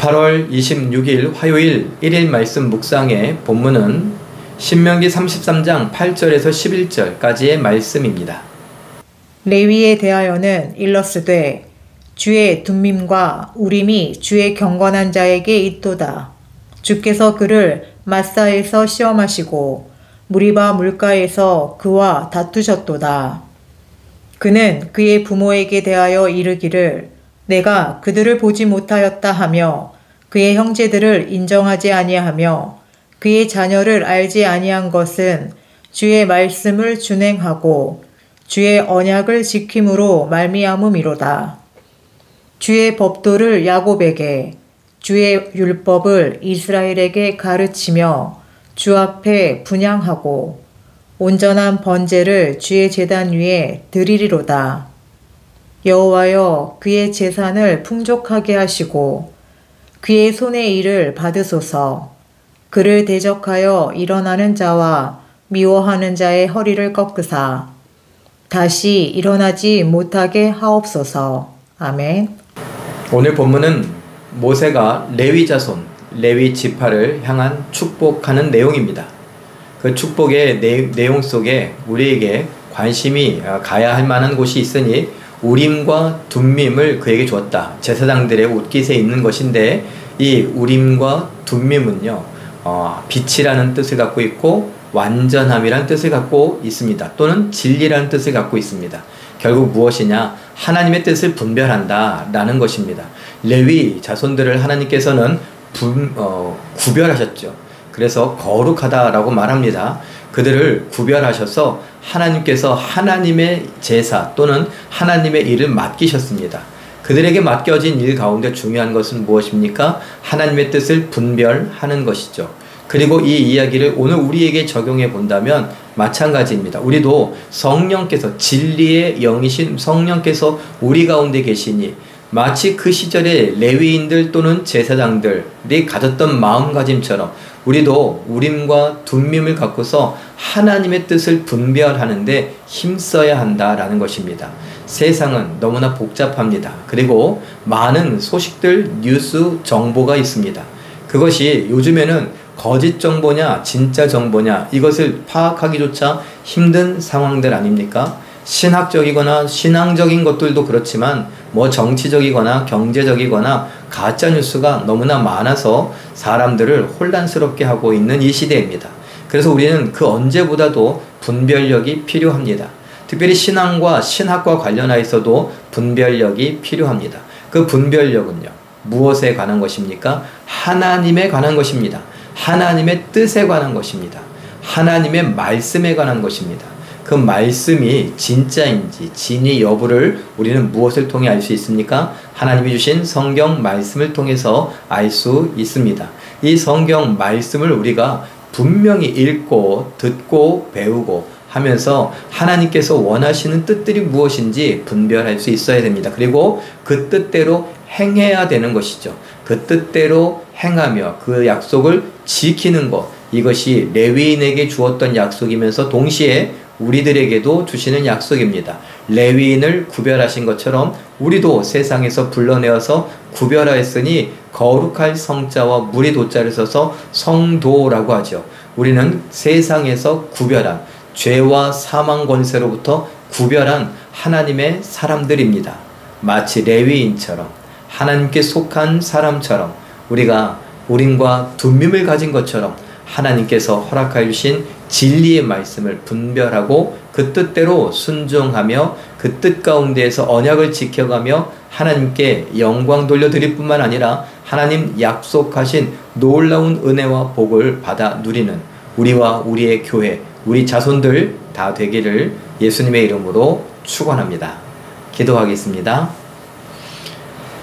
8월 26일 화요일 1일 말씀 묵상의 본문은 신명기 33장 8절에서 11절까지의 말씀입니다. 레위에 대하여는 일러스되 주의 둠밈과 우림이 주의 경건한 자에게 있도다. 주께서 그를 마사에서 시험하시고 무리바 물가에서 그와 다투셨도다. 그는 그의 부모에게 대하여 이르기를 내가 그들을 보지 못하였다 하며 그의 형제들을 인정하지 아니하며 그의 자녀를 알지 아니한 것은 주의 말씀을 준행하고 주의 언약을 지킴으로 말미암음이로다. 주의 법도를 야곱에게 주의 율법을 이스라엘에게 가르치며 주 앞에 분향하고 온전한 번제를 주의 제단 위에 드리리로다. 여호와여 그의 재산을 풍족하게 하시고 그의 손의 일을 받으소서. 그를 대적하여 일어나는 자와 미워하는 자의 허리를 꺾으사 다시 일어나지 못하게 하옵소서. 아멘. 오늘 본문은 모세가 레위 자손, 레위 지파를 향한 축복하는 내용입니다. 그 축복의 내용 속에 우리에게 관심이 가야 할 만한 곳이 있으니 우림과 둠밈을 그에게 주었다. 제사장들의 옷깃에 있는 것인데 이 우림과 둠밈은요 빛이라는 뜻을 갖고 있고 완전함이라는 뜻을 갖고 있습니다. 또는 진리라는 뜻을 갖고 있습니다. 결국 무엇이냐? 하나님의 뜻을 분별한다 라는 것입니다. 레위 자손들을 하나님께서는 구별하셨죠. 그래서 거룩하다라고 말합니다. 그들을 구별하셔서 하나님께서 하나님의 제사 또는 하나님의 일을 맡기셨습니다. 그들에게 맡겨진 일 가운데 중요한 것은 무엇입니까? 하나님의 뜻을 분별하는 것이죠. 그리고 이 이야기를 오늘 우리에게 적용해 본다면 마찬가지입니다. 우리도 성령께서 진리의 영이신 성령께서 우리 가운데 계시니 마치 그 시절의 레위인들 또는 제사장들이 가졌던 마음가짐처럼 우리도 우림과 둠밈을 갖고서 하나님의 뜻을 분별하는데 힘써야 한다라는 것입니다. 세상은 너무나 복잡합니다. 그리고 많은 소식들, 뉴스, 정보가 있습니다. 그것이 요즘에는 거짓 정보냐 진짜 정보냐 이것을 파악하기조차 힘든 상황들 아닙니까? 신학적이거나 신앙적인 것들도 그렇지만 뭐 정치적이거나 경제적이거나 가짜뉴스가 너무나 많아서 사람들을 혼란스럽게 하고 있는 이 시대입니다. 그래서 우리는 그 언제보다도 분별력이 필요합니다. 특별히 신앙과 신학과 관련하여서도 분별력이 필요합니다. 그 분별력은요 무엇에 관한 것입니까? 하나님에 관한 것입니다. 하나님의 뜻에 관한 것입니다. 하나님의 말씀에 관한 것입니다. 그 말씀이 진짜인지 진위 여부를 우리는 무엇을 통해 알 수 있습니까? 하나님이 주신 성경 말씀을 통해서 알 수 있습니다. 이 성경 말씀을 우리가 분명히 읽고 듣고 배우고 하면서 하나님께서 원하시는 뜻들이 무엇인지 분별할 수 있어야 됩니다. 그리고 그 뜻대로 행해야 되는 것이죠. 그 뜻대로 행하며 그 약속을 지키는 것, 이것이 레위인에게 주었던 약속이면서 동시에 우리들에게도 주시는 약속입니다. 레위인을 구별하신 것처럼 우리도 세상에서 불러내어서 구별하였으니 거룩할 성자와 무리 도자를 써서 성도라고 하죠. 우리는 세상에서 구별한 죄와 사망 권세로부터 구별한 하나님의 사람들입니다. 마치 레위인처럼 하나님께 속한 사람처럼 우리가 우림과 둠밈을 가진 것처럼 하나님께서 허락하여 주신 진리의 말씀을 분별하고 그 뜻대로 순종하며 그 뜻 가운데에서 언약을 지켜가며 하나님께 영광 돌려드릴 뿐만 아니라 하나님 약속하신 놀라운 은혜와 복을 받아 누리는 우리와 우리의 교회, 우리 자손들 다 되기를 예수님의 이름으로 축원합니다. 기도하겠습니다.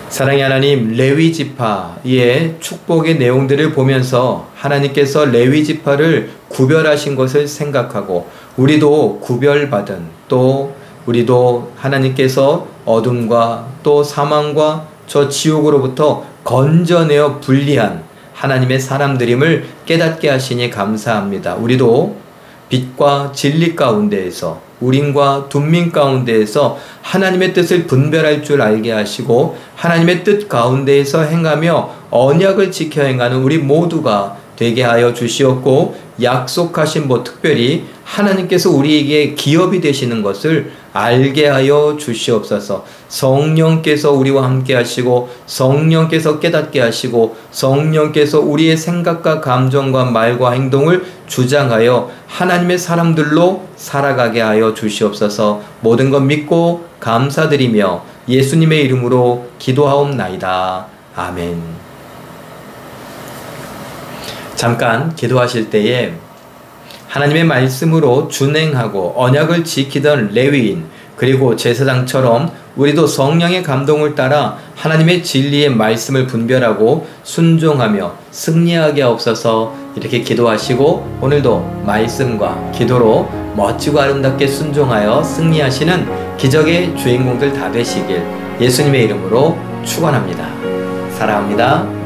사랑의 하나님, 레위 지파의 축복의 내용들을 보면서 하나님께서 레위 지파를 구별하신 것을 생각하고 우리도 구별받은 또 우리도 하나님께서 어둠과 또 사망과 저 지옥으로부터 건져내어 분리한 하나님의 사람들임을 깨닫게 하시니 감사합니다. 우리도 빛과 진리 가운데에서 우림과 둠민 가운데에서 하나님의 뜻을 분별할 줄 알게 하시고 하나님의 뜻 가운데에서 행하며 언약을 지켜 행하는 우리 모두가 되게 하여 주시옵고 약속하신 특별히 하나님께서 우리에게 기업이 되시는 것을 알게 하여 주시옵소서. 성령께서 우리와 함께 하시고 성령께서 깨닫게 하시고 성령께서 우리의 생각과 감정과 말과 행동을 주장하여 하나님의 사람들로 살아가게 하여 주시옵소서. 모든 것 믿고 감사드리며 예수님의 이름으로 기도하옵나이다. 아멘. 잠깐 기도하실 때에 하나님의 말씀으로 준행하고 언약을 지키던 레위인 그리고 제사장처럼 우리도 성령의 감동을 따라 하나님의 진리의 말씀을 분별하고 순종하며 승리하게 하옵소서. 이렇게 기도하시고 오늘도 말씀과 기도로 멋지고 아름답게 순종하여 승리하시는 기적의 주인공들 다 되시길 예수님의 이름으로 축원합니다. 사랑합니다.